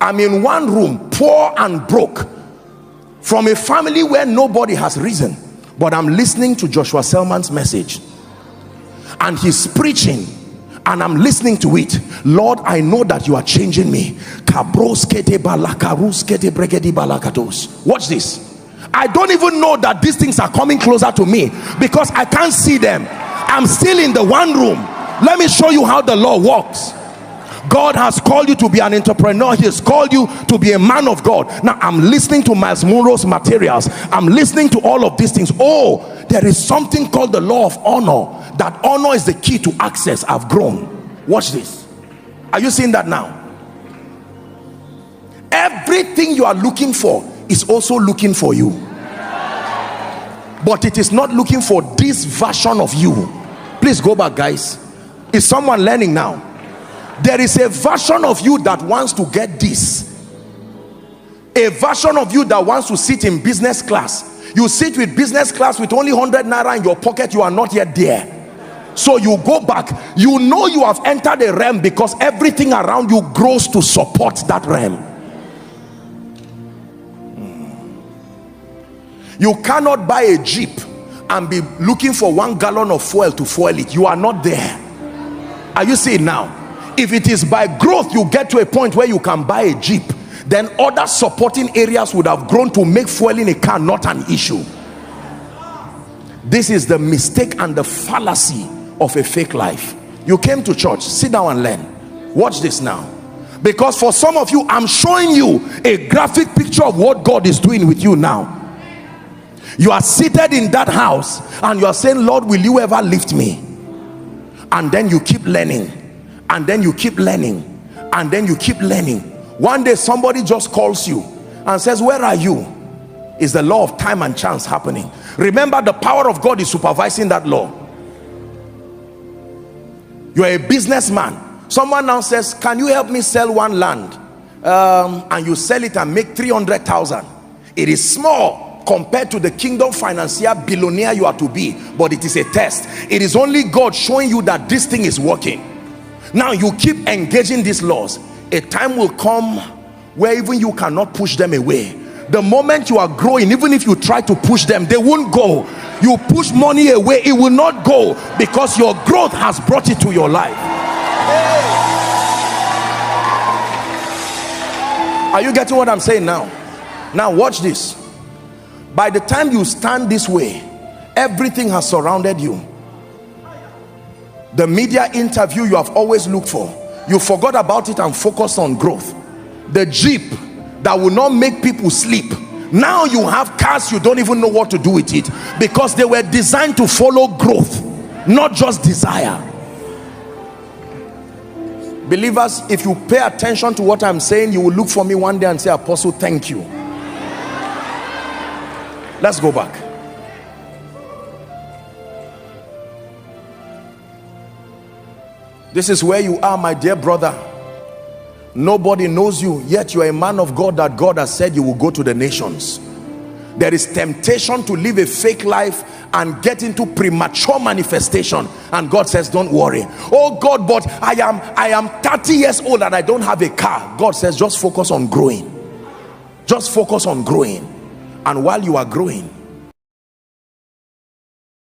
I'm in one room, poor and broke, from a family where nobody has risen, but I'm listening to Joshua Selman's message, and he's preaching, and I'm listening to it. Lord, I know that you are changing me. Watch this. I don't even know that these things are coming closer to me because I can't see them. I'm still in the one room. Let me show you how the law works. God has called you to be an entrepreneur. He has called you to be a man of God. Now I'm listening to Miles Monroe's materials. I'm listening to all of these things. Oh, there is something called the law of honor. That honor is the key to access. I've grown. Watch this. Are you seeing that now? Everything you are looking for is also looking for you, but it is not looking for this version of you. Please go back, guys. Is someone learning now? There is a version of you that wants to get this, a version of you that wants to sit in business class. You sit with business class with only 100 naira in your pocket. You are not yet there. So you go back. You know you have entered a realm because everything around you grows to support that realm. You cannot buy a Jeep and be looking for 1 gallon of fuel to fuel it. You are not there. Are you seeing now? If it is by growth you get to a point where you can buy a Jeep, then other supporting areas would have grown to make fueling a car not an issue. This is the mistake and the fallacy of a fake life. You came to church, sit down and learn. Watch this now, because for some of you I'm showing you a graphic picture of what God is doing with you now. You are seated in that house and you are saying, Lord, will you ever lift me? And then you keep learning, and then you keep learning, and then you keep learning. One day somebody just calls you and says, where are you? Is the law of time and chance happening. Remember, the power of God is supervising that law. You're a businessman. Someone now says, can you help me sell one land? And you sell it and make 300,000. It is small compared to the kingdom financier billionaire you are to be, but it is a test. It is only God showing you that this thing is working. Now you keep engaging these laws. A time will come where even you cannot push them away. The moment you are growing, even if you try to push them, they won't go. You push money away, it will not go, because your growth has brought it to your life. Are you getting what I'm saying now? Now watch this. By the time you stand this way, everything has surrounded you. The media interview you have always looked for, you forgot about it and focused on growth. The Jeep that will not make people sleep, now you have cars you don't even know what to do with it, because they were designed to follow growth, not just desire. Believers, if you pay attention to what I'm saying, you will look for me one day and say, Apostle, thank you. Let's go back. This is where you are, my dear brother. Nobody knows you, yet you are a man of God that God has said you will go to the nations. There is temptation to live a fake life and get into premature manifestation, and God says, don't worry. Oh God, but I am 30 years old and I don't have a car. God says, just focus on growing. Just focus on growing. And while you are growing,